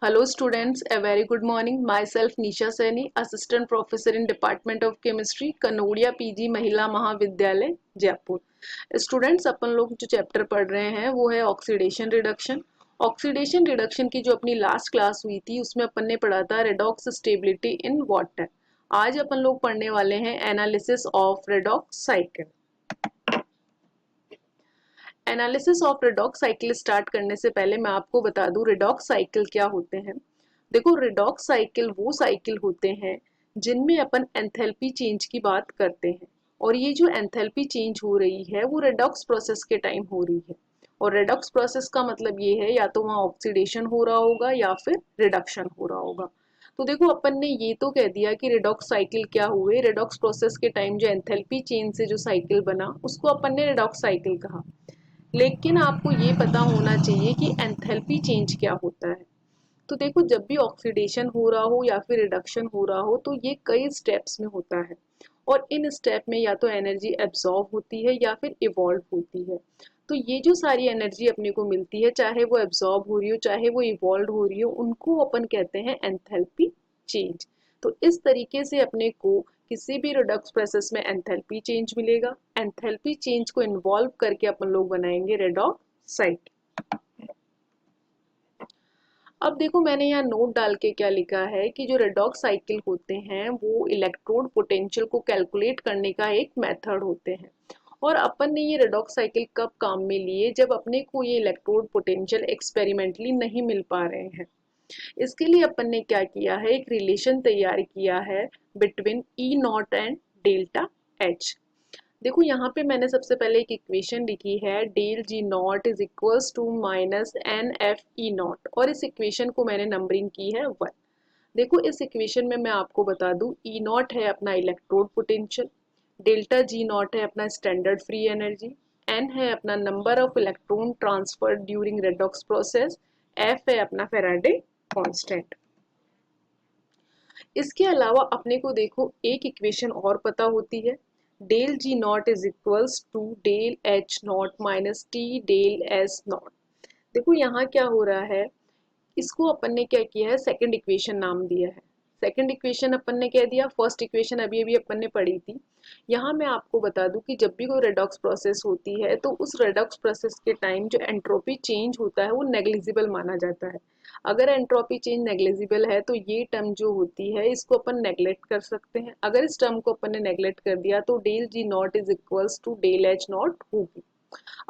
Hello students, a very good morning. Myself Nisha Saini, Assistant Professor in Department of Chemistry, Kanodia PG महिला महाविद्यालय Jaipur. Students अपन लोग जो chapter पढ़ रहे हैं वो है ऑक्सीडेशन रिडक्शन। ऑक्सीडेशन रिडक्शन की जो अपनी लास्ट क्लास हुई थी उसमें अपन ने पढ़ा था रेडॉक्स स्टेबिलिटी इन वाटर। आज अपन लोग पढ़ने वाले हैं analysis of redox cycle. Analysis of redox cycle start करने से पहले मैं आपको बता दूं रेडॉक्स साइकिल क्या होते हैं। देखो, रेडॉक्स साइकिल वो साइकिल होते हैं जिनमें अपन एंथैल्पी चेंज की बात करते हैं, और ये जो एंथैल्पी चेंज हो रही है वो रेडॉक्स प्रोसेस के टाइम हो रही है। और रेडॉक्स प्रोसेस का मतलब ये है या तो वहाँ ऑक्सीडेशन हो रहा होगा या फिर रिडक्शन हो रहा होगा। तो देखो, अपन ने ये तो कह दिया कि रेडॉक्स साइकिल क्या हुए, रेडॉक्स प्रोसेस के टाइम जो एंथैल्पी चेंज से जो साइकिल बना उसको अपन ने रेडॉक्स साइकिल कहा। लेकिन आपको ये पता होना चाहिए कि एंथैल्पी चेंज क्या होता है। तो देखो, जब भी ऑक्सीडेशन हो रहा हो या फिर रिडक्शन हो रहा हो तो ये कई स्टेप्स में होता है, और इन स्टेप में या तो एनर्जी एब्जॉर्ब होती है या फिर इवॉल्व होती है। तो ये जो सारी एनर्जी अपने को मिलती है, चाहे वो एब्जॉर्ब हो रही हो चाहे वो इवॉल्व हो रही हो, उनको अपन कहते हैं एंथैल्पी चेंज। तो इस तरीके से अपने को किसी भी रिडक्स प्रोसेस में एंथैल्पी चेंज मिलेगा। एंथैल्पी चेंज को इन्वॉल्व करके अपन लोग बनाएंगे रेडॉक्स साइकिल। अब देखो, मैंने यहाँ नोट डाल के क्या लिखा है कि जो रेडॉक्स साइकिल होते हैं वो इलेक्ट्रोड पोटेंशियल को कैलकुलेट करने का एक मेथड होते हैं। और अपन ने ये रेडॉक्स साइकिल कब काम में लिए, जब अपने को ये इलेक्ट्रोड पोटेंशियल एक्सपेरिमेंटली नहीं मिल पा रहे हैं। इसके लिए अपन ने क्या किया है, एक रिलेशन तैयार किया है between E not and delta H. देखो, यहाँ पे मैंने सबसे पहले एक इक्वेशन लिखी है, del G not is equals to minus N F E nought, और इस इक्वेशन को मैंने नंबरिंग की है 1। देखो, इस इक्वेशन में मैं आपको बता दूं, ई नॉट है अपना electrode potential, delta G not है अपना स्टैंडर्ड फ्री एनर्जी, एन है अपना number of electron transfer during redox process, F है अपना फेराडे कांस्टेंट। इसके अलावा अपने को देखो एक इक्वेशन और पता होती है, del G not is equals to del H nought minus T del S nought. देखो, यहाँ क्या हो रहा है, इसको अपन ने क्या किया है, सेकंड इक्वेशन नाम दिया है। सेकंड इक्वेशन अपन ने कह दिया, फर्स्ट इक्वेशन अभी अभी अपन ने पढ़ी थी। यहाँ मैं आपको बता दूं कि जब भी कोई रेडॉक्स प्रोसेस होती है तो उस रेडॉक्स प्रोसेस के टाइम जो एंट्रोपी चेंज होता है वो नेग्लिजिबल माना जाता है। अगर एंट्रोपी चेंज नेग्लिजिबल है तो ये टर्म जो होती है इसको अपन नेग्लेक्ट कर सकते हैं। अगर इस टर्म को अपन ने नेग्लेक्ट कर दिया तो del G not is equals to del H nought होगी।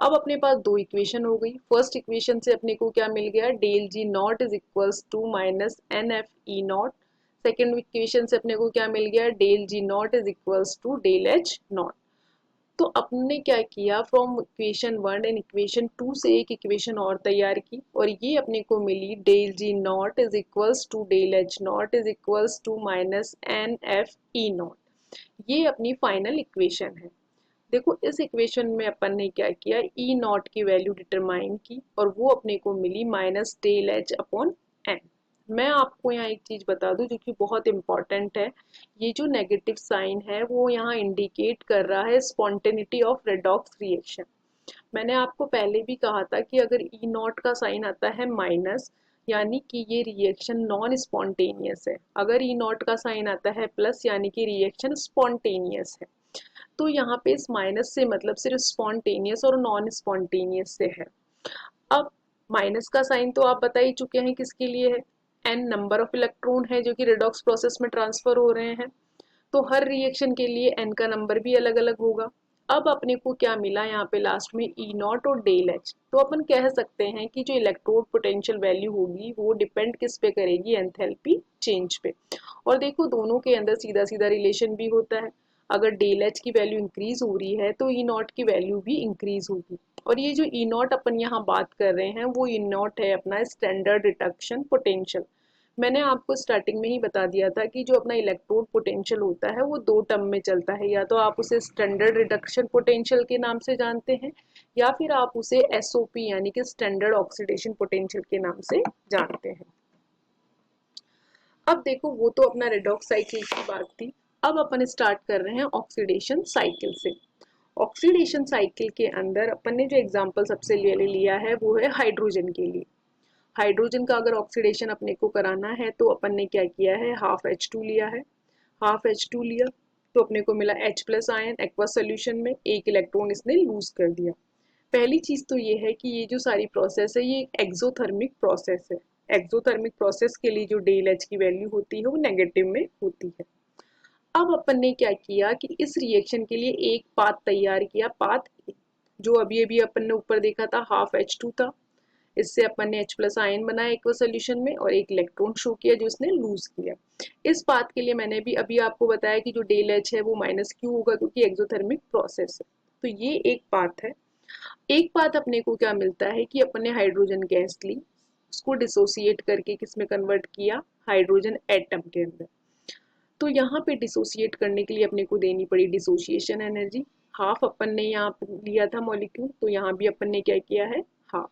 अब अपने पास दो इक्वेशन हो गई। फर्स्ट इक्वेशन से अपने को क्या मिल गया, del G not is equals to minus N F E nought. Second equation से अपने को क्या मिल गया, del G not is equals to del H nought. तो अपने क्या किया, फ्रॉम इक्वेशन 1 एंड इक्वेशन 2 से एक इक्वेशन और तैयार की, और ये अपने को मिली, del G not is equals to del H naught is equals to minus N F E naught. ये अपनी फाइनल इक्वेशन है। देखो, इस इक्वेशन में अपन ने क्या किया, ई नॉट की वैल्यू डिटरमाइन की और वो अपने को मिली minus del H upon N. मैं आपको यहाँ एक चीज बता दूं जो कि बहुत इंपॉर्टेंट है, ये जो नेगेटिव साइन है वो यहाँ इंडिकेट कर रहा है स्पॉन्टेनिटी ऑफ रेडॉक्स रिएक्शन। मैंने आपको पहले भी कहा था कि अगर ई नॉट का साइन आता है माइनस, यानी कि ये रिएक्शन नॉन स्पॉन्टेनियस है। अगर ई नॉट का साइन आता है प्लस, यानी कि रिएक्शन स्पॉन्टेनियस है। तो यहाँ पे इस माइनस से मतलब सिर्फ स्पॉन्टेनियस और नॉन स्पॉन्टेनियस से है। अब माइनस का साइन तो आप बता ही चुके हैं किसके लिए है, एन नंबर ऑफ इलेक्ट्रॉन है जो कि रेडॉक्स प्रोसेस में ट्रांसफर हो रहे हैं। तो हर रिएक्शन के लिए एन का नंबर भी अलग अलग होगा। अब अपने को क्या मिला यहाँ पे लास्ट में, ई नॉट और डेल एच। तो अपन कह सकते हैं कि जो इलेक्ट्रोड पोटेंशियल वैल्यू होगी वो डिपेंड किस पे करेगी, एंथैल्पी चेंज पे। और देखो, दोनों के अंदर सीधा सीधा रिलेशन भी होता है। अगर डेल एच की वैल्यू इंक्रीज हो रही है तो ई नॉट की वैल्यू भी इंक्रीज होगी। और ये जो ई नॉट अपन यहाँ बात कर रहे हैं वो ई नॉट है अपना स्टैंडर्ड रिडक्शन पोटेंशियल। मैंने आपको स्टार्टिंग में ही बता दिया था कि जो अपना इलेक्ट्रोड पोटेंशियल होता है वो दो टर्म में चलता है, या तो आप उसे स्टैंडर्ड रिडक्शन पोटेंशियल के नाम से जानते हैं या फिर आप उसे एसओपी यानी कि स्टैंडर्ड ऑक्सीडेशन पोटेंशियल के नाम से जानते हैं। अब देखो, वो तो अपना रेडॉक्स साइकिल की बात थी। अब अपन स्टार्ट कर रहे हैं ऑक्सीडेशन साइकिल से। ऑक्सीडेशन साइकिल के अंदर अपन ने जो एग्जांपल सबसे पहले लिया है वो है हाइड्रोजन के लिए। हाइड्रोजन का अगर ऑक्सीडेशन अपने को कराना है तो अपन ने क्या किया है, हाफ H2 लिया है, हाफ H2 लिया तो अपने को मिला H plus ion aqua solution में, एक इलेक्ट्रॉन इसने लूज कर दिया। पहली चीज तो ये है कि ये जो सारी प्रोसेस है ये एक एक्सोथर्मिक प्रोसेस है। एक्सोथर्मिक प्रोसेस के लिए जो डेल एच की वैल्यू होती है वो नेगेटिव में होती है। अब अपन ने क्या किया कि इस रिएक्शन के लिए एक पाथ तैयार किया, पाथ जो अभी अभी अपन ने ऊपर देखा था हाफ H2 था, इससे अपन ने H प्लस आयन बनाया एक्वा सोल्यूशन में और एक इलेक्ट्रॉन शो किया जो इसने लूज किया। इस पाथ के लिए मैंने भी अभी आपको बताया कि जो डेल एच है वो माइनस क्यू होगा क्योंकि एक्सोथर्मिक प्रोसेस है। तो ये एक पाथ है। एक पाथ अपने को क्या मिलता है कि अपन ने हाइड्रोजन गैस ली, उसको डिसोसिएट करके किस में कन्वर्ट किया, हाइड्रोजन एटम के अंदर। तो यहाँ पे डिसोसिएट करने के लिए अपने को देनी पड़ी डिसोसिएशन एनर्जी। हाफ अपन ने यहाँ पे लिया था मॉलिक्यूल, तो यहाँ भी अपन ने क्या किया है, हाफ।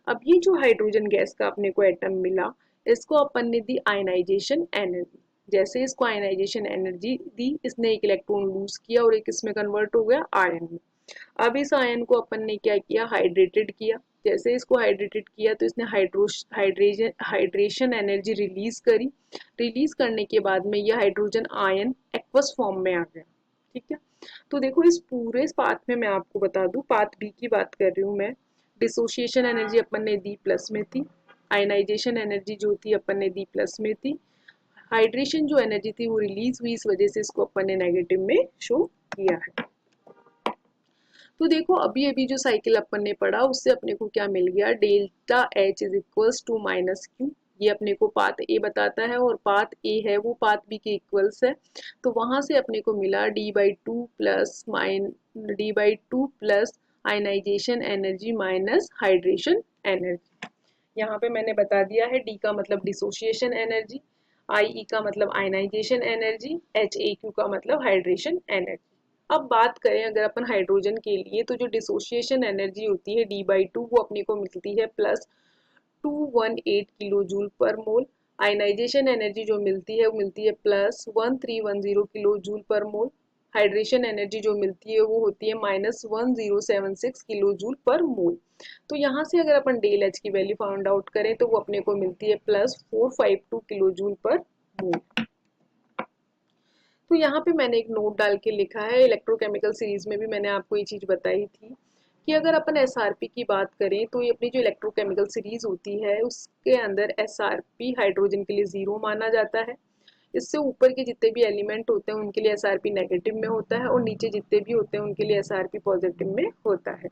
अब ये जो हाइड्रोजन गैस का अपने को एटम मिला, इसको अपन ने दी आयनाइजेशन एनर्जी। जैसे इसको आयनाइजेशन एनर्जी दी, इसने एक इलेक्ट्रॉन लूज किया और एक इसमें कन्वर्ट हो गया आयन में। अब इस आयन को अपन ने क्या किया, हाइड्रेटेड किया। जैसे इसको हाइड्रेटेड किया तो इसने हाइड्रेशन एनर्जी रिलीज करी। रिलीज करने के बाद में यह हाइड्रोजन आयन एक्वस फॉर्म में आ गया। ठीक है, तो देखो इस पूरे पाथ में मैं आपको बता दूं, पाथ बी की बात कर रही हूँ मैं। डिसोसिएशन एनर्जी अपन ने दी प्लस में थी, आयनाइजेशन एनर्जी जो थी अपन ने दी प्लस में थी, हाइड्रेशन जो एनर्जी थी वो रिलीज हुई, इस वजह से इसको अपन ने नेगेटिव में शो किया है। तो देखो अभी अभी जो साइकिल अपन ने पढ़ा उससे अपने को क्या मिल गया, delta H is equals to minus Q. ये अपने को पाथ ए बताता है और पाथ ए है वो पाथ बी के इक्वल्स है। तो वहां से अपने को मिला D by two plus ionisation energy minus hydration energy. यहाँ पे मैंने बता दिया है, डी का मतलब डिसोसिएशन एनर्जी, आई ई का मतलब ionisation energy, H A Q का मतलब हाइड्रेशन एनर्जी। अब बात करें अगर अपन हाइड्रोजन के लिए, तो जो डिसोसिएशन एनर्जी होती है D/2 वो अपने को मिलती है प्लस 218 किलो जूल पर मोल। आयनाइजेशन एनर्जी जो मिलती है वो मिलती है प्लस 1310 किलो जूल पर मोल। हाइड्रेशन एनर्जी जो मिलती है वो होती है माइनस 1076 किलो जूल पर मोल। तो यहाँ से अगर अपन डेल एच की वैल्यू फाइंड आउट करें तो वो अपने को मिलती है प्लस 452 किलो जूल पर मोल। तो यहाँ पे मैंने एक नोट डाल के लिखा है, इलेक्ट्रोकेमिकल सीरीज में भी मैंने आपको ये चीज़ बताई थी कि अगर अपन एसआरपी की बात करें तो ये अपनी जो इलेक्ट्रोकेमिकल सीरीज होती है उसके अंदर एसआरपी हाइड्रोजन के लिए 0 माना जाता है। इससे ऊपर के जितने भी एलिमेंट होते हैं उनके लिए एसआरपी नेगेटिव में होता है और नीचे जितने भी होते हैं उनके लिए एसआरपी पॉजिटिव में होता है।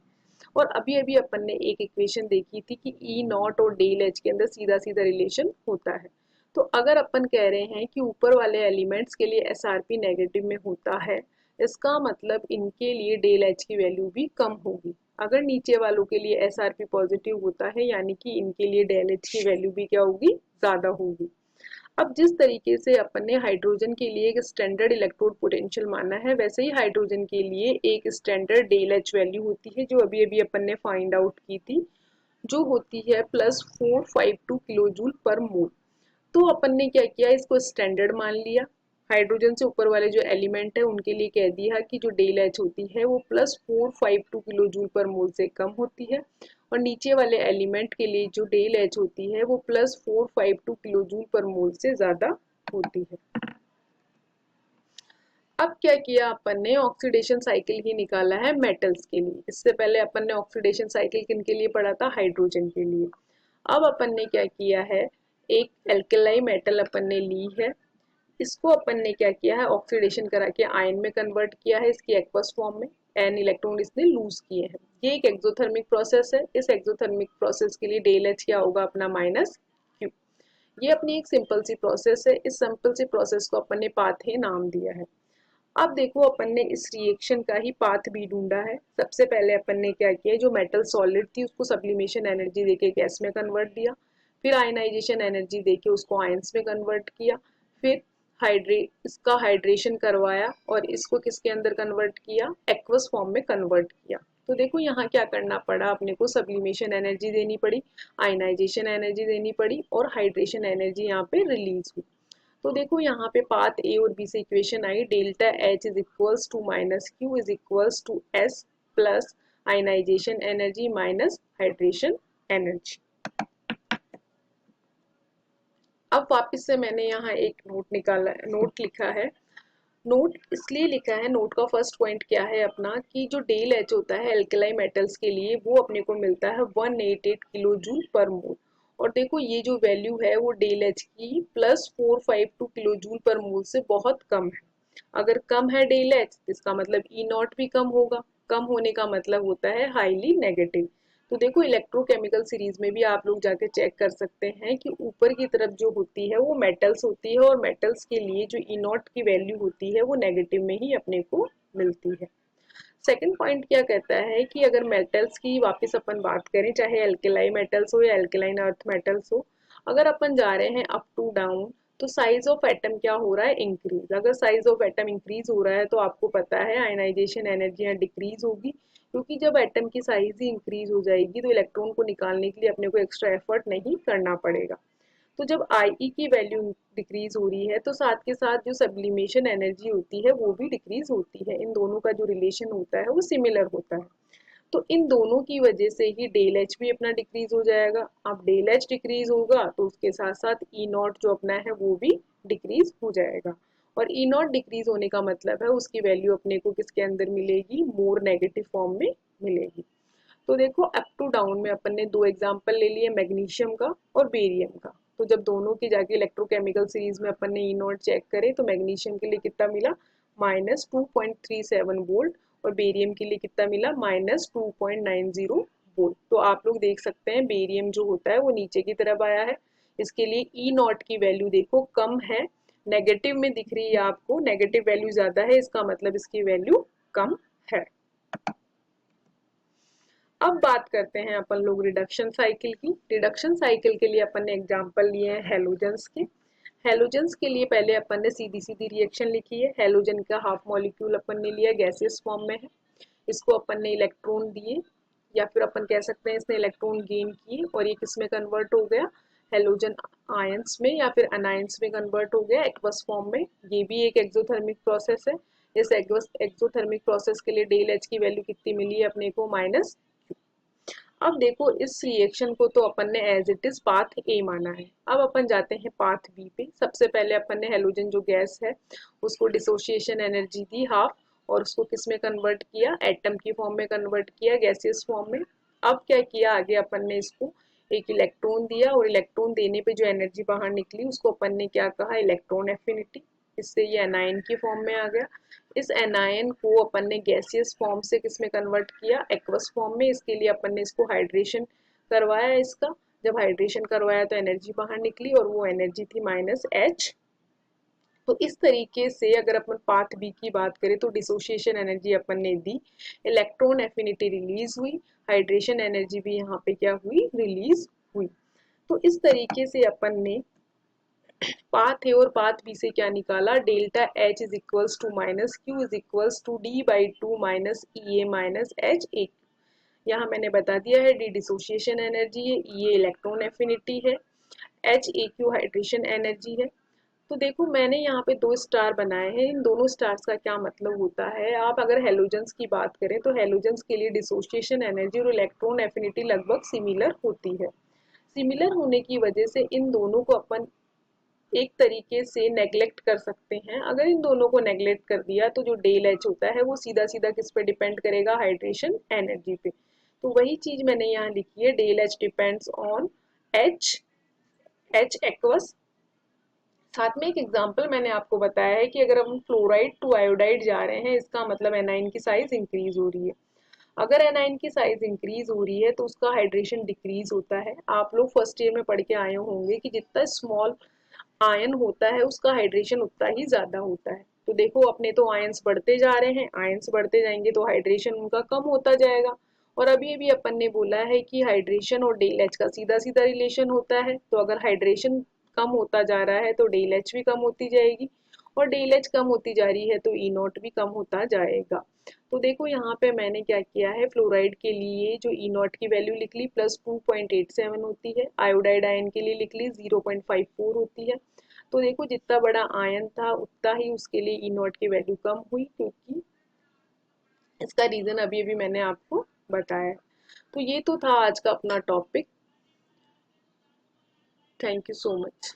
और अभी अभी अपन ने एक इक्वेशन देखी थी कि ई नॉट और डेल एच के अंदर सीधा सीधा रिलेशन होता है। तो अगर अपन कह रहे हैं कि ऊपर वाले एलिमेंट्स के लिए एसआरपी नेगेटिव में होता है, इसका मतलब इनके लिए डेल एच की वैल्यू भी कम होगी। अगर नीचे वालों के लिए एसआरपी पॉजिटिव होता है यानी कि इनके लिए डेल एच की वैल्यू भी क्या होगी, ज़्यादा होगी। अब जिस तरीके से अपन ने हाइड्रोजन के लिए एक स्टैंडर्ड इलेक्ट्रोड पोटेंशियल माना है, वैसे ही हाइड्रोजन के लिए एक स्टैंडर्ड डेल एच वैल्यू होती है जो अभी अभी अपन ने फाइंड आउट की थी, जो होती है प्लस 452 किलो जूल पर मोल। तो अपन ने क्या किया, इसको स्टैंडर्ड मान लिया। हाइड्रोजन से ऊपर वाले जो एलिमेंट है उनके लिए कह दिया कि जो डेल एच होती है वो प्लस 452 किलो जूल पर मोल से कम होती है और नीचे वाले एलिमेंट के लिए जो डेल एच होती है वो प्लस 452 किलो जूल पर मोल से ज़्यादा होती है। अब क्या किया अपन ने, ऑक्सीडेशन साइकिल ही निकाला है मेटल्स के लिए। इससे पहले अपन ने ऑक्सीडेशन साइकिल किन के लिए पढ़ा था, हाइड्रोजन के लिए। अब अपन ने क्या किया है, एक एल्केलाई मेटल अपन ने ली है, इसको अपन ने क्या किया है, ऑक्सीडेशन करा के आयन में कन्वर्ट किया है इसकी एक्वस फॉर्म में, एन इलेक्ट्रॉन इसने लूज किए हैं। ये एक एक्सोथर्मिक प्रोसेस है। इस एक्सोथर्मिक प्रोसेस के लिए डेल एच क्या होगा अपना माइनस क्यू। ये अपनी एक सिंपल सी प्रोसेस है। इस सिंपल सी प्रोसेस को अपन ने पाथ ए नाम दिया है। अब देखो अपन ने इस रिएक्शन का ही पाथ भी ढूंढा है। सबसे पहले अपन ने क्या किया, जो मेटल सॉलिड थी उसको सब्लिमेशन एनर्जी देके गैस में कन्वर्ट दिया, फिर आयनाइजेशन एनर्जी देके उसको आयंस में कन्वर्ट किया, फिर इसका हाइड्रेशन करवाया और इसको किसके अंदर कन्वर्ट किया, एक्वस फॉर्म में कन्वर्ट किया। तो देखो यहाँ क्या करना पड़ा, अपने को सब्लिमेशन एनर्जी देनी पड़ी, आयनाइजेशन एनर्जी देनी पड़ी और हाइड्रेशन एनर्जी यहाँ पे रिलीज हुई। तो देखो यहाँ पे पाथ ए और बी से इक्वेशन आई, delta H is equals to minus Q is equals to S plus ionisation energy minus hydration energy. अब वापस से मैंने यहाँ एक नोट लिखा है। नोट इसलिए लिखा है, नोट का फर्स्ट पॉइंट क्या है अपना, कि जो डेल एच होता है एल्कलाई मेटल्स के लिए वो अपने को मिलता है 188 किलो जूल पर मोल। और देखो ये जो वैल्यू है वो डेल एच की +452 किलो जूल पर मोल से बहुत कम है। अगर कम है डेल एच इसका मतलब ई नॉट भी कम होगा। कम होने का मतलब होता है हाईली नेगेटिव। तो देखो इलेक्ट्रोकेमिकल सीरीज में भी आप लोग जाके चेक कर सकते हैं कि ऊपर की तरफ जो होती है वो मेटल्स होती है, और मेटल्स के लिए जो ई नॉट की वैल्यू होती है वो नेगेटिव में ही अपने को मिलती है। सेकंड पॉइंट क्या कहता है कि अगर मेटल्स की वापस अपन बात करें, चाहे एल्केलाई मेटल्स हो या एल्केलाइन अर्थ मेटल्स हो, अगर अपन जा रहे हैं अप टू डाउन तो साइज ऑफ एटम क्या हो रहा है, इंक्रीज। अगर साइज ऑफ एटम इंक्रीज हो रहा है तो आपको पता है आयनाइजेशन एनर्जी यहाँ डिक्रीज होगी, क्योंकि जब एटम की साइज ही इंक्रीज हो जाएगी तो इलेक्ट्रॉन को निकालने के लिए अपने को एक्स्ट्रा एफर्ट नहीं करना पड़ेगा। तो जब आई की वैल्यू डिक्रीज हो रही है तो साथ के साथ जो सब्लिमेशन एनर्जी होती है वो भी डिक्रीज होती है। इन दोनों का जो रिलेशन होता है वो सिमिलर होता है। तो इन दोनों की वजह से ही डेल एच भी अपना डिक्रीज हो जाएगा। अब डेल एच डिक्रीज होगा तो उसके साथ साथ ई नॉट जो अपना है वो भी डिक्रीज हो जाएगा। और ई नॉट डिक्रीज होने का मतलब है उसकी वैल्यू अपने को किसके अंदर मिलेगी, मोर नेगेटिव फॉर्म में मिलेगी। तो देखो अप टू डाउन में अपन ने दो एग्जांपल ले लिए, मैग्नीशियम का और बेरियम का। तो जब दोनों की जाके इलेक्ट्रोकेमिकल सीरीज में अपन ने ई नॉट चेक करे तो मैग्नीशियम के लिए कितना मिला, -2.37 वोल्ट, और बेरियम के लिए कितना मिला, -2.90 वोल्ट। तो आप लोग देख सकते हैं बेरियम जो होता है वो नीचे की तरफ आया है। इसके लिए ई नॉट की वैल्यू देखो कम है, नेगेटिव में दिख रही है आपको, नेगेटिव वैल्यू ज्यादा है, इसका मतलब इसकी वैल्यू कम है। अब बात करते हैं अपन लोग रिडक्शन साइकिल की। रिडक्शन साइकिल के लिए अपन ने एग्जांपल लिए हैं हेलोजन्स के। हेलोजन्स के लिए पहले अपन ने सीधी सीधी रिएक्शन लिखी है। हेलोजन का हाफ मॉलिक्यूल अपन ने लिया, गैसियस फॉर्म में है। इसको अपन ने इलेक्ट्रॉन दिए, या फिर अपन कह सकते हैं इसने इलेक्ट्रॉन गेन किए, और ये किस में कन्वर्ट हो गया, हेलोजन आयंस में या फिर अनायंस में कन्वर्ट हो गया एक्वस फॉर्म में। ये भी एक एक्सोथर्मिक प्रोसेस है। इस एक्सोथर्मिक प्रोसेस के लिए डेल एच की वैल्यू कितनी मिली है अपने को, माइनस। अब देखो इस रिएक्शन को तो अपन ने as it is path A माना है। अब अपन जाते हैं पाथ बी पे। सबसे पहले अपन ने हेलोजन जो गैस है उसको डिसोसिएशन एनर्जी दी हाफ, और उसको किस में कन्वर्ट किया, एटम की फॉर्म में कन्वर्ट किया, गैसियस फॉर्म में। अब क्या किया आगे, अपन ने इसको एक इलेक्ट्रॉन दिया, और इलेक्ट्रॉन देने पे जो एनर्जी बाहर निकली उसको अपन ने क्या कहा, इलेक्ट्रॉन एफिनिटी। इससे ये एनायन की फॉर्म में आ गया। इस एनायन को अपन ने गैसियस फॉर्म से किस में कन्वर्ट किया, एक्वस फॉर्म में। इसके लिए अपन ने इसको हाइड्रेशन करवाया इसका। जब हाइड्रेशन करवाया तो एनर्जी बाहर निकली, और वो एनर्जी थी -H। तो इस तरीके से अगर अपन पाथ बी की बात करें तो डिसोसिएशन एनर्जी अपन ने दी, इलेक्ट्रॉन एफिनिटी रिलीज हुई, हाइड्रेशन एनर्जी भी यहाँ पे क्या हुई, रिलीज हुई। तो इस तरीके से अपन ने पाथ ए और पाथ बी से क्या निकाला, delta H is equals to minus Q is equals to D/2 minus E A minus H A. यहाँ मैंने बता दिया है डी डिसोसिएशन एनर्जी है, ई इलेक्ट्रॉन एफिनिटी है, H A Q hydration energy है। तो देखो मैंने यहाँ पे दो स्टार बनाए हैं। इन दोनों स्टार्स का क्या मतलब होता है, आप अगर हेलोजन्स की बात करें तो हेलोजन्स के लिए डिसोसिएशन एनर्जी और इलेक्ट्रॉन एफिनिटी लगभग सिमिलर होती है। सिमिलर होने की वजह से इन दोनों को अपन एक तरीके से नेग्लेक्ट कर सकते हैं। अगर इन दोनों को नेग्लेक्ट कर दिया तो जो डेल एच होता है वो सीधा सीधा किस पे डिपेंड करेगा, हाइड्रेशन एनर्जी पे। तो वही चीज मैंने यहाँ लिखी है, del H depends on H, H aqueous. साथ में एक एग्जांपल मैंने आपको बताया है कि अगर हम फ्लोराइड टू आयोडाइड जा रहे हैं, इसका मतलब एनाइन की साइज इंक्रीज हो रही है। अगर एनाइन की साइज इंक्रीज हो रही है तो उसका हाइड्रेशन डिक्रीज होता है। आप लोग फर्स्ट ईयर में पढ़ के आए होंगे कि जितना स्मॉल आयन होता है उसका हाइड्रेशन उतना ही ज्यादा होता है। तो देखो अपने तो आयंस बढ़ते जा रहे हैं, आयंस बढ़ते जाएंगे तो हाइड्रेशन उनका कम होता जाएगा। और अभी अभी अपन ने बोला है कि हाइड्रेशन और डेल एच का सीधा सीधा रिलेशन होता है। तो अगर हाइड्रेशन कम होता जा रहा है तो डेल एच भी कम होती जाएगी, और डेल एच कम होती जा रही है तो ई नॉट भी कम होता जाएगा। तो देखो यहाँ पे मैंने क्या किया है, फ्लोराइड के लिए जो ई नॉट की वैल्यू लिख ली +2.87 होती है, आयोडाइड आयन के लिए लिख ली 0.54 होती है। तो देखो जितना बड़ा आयन था उतना ही उसके लिए ई नॉट की वैल्यू कम हुई, क्योंकि इसका रीजन अभी अभी मैंने आपको बताया। तो ये तो था आज का अपना topic. Thank you so much.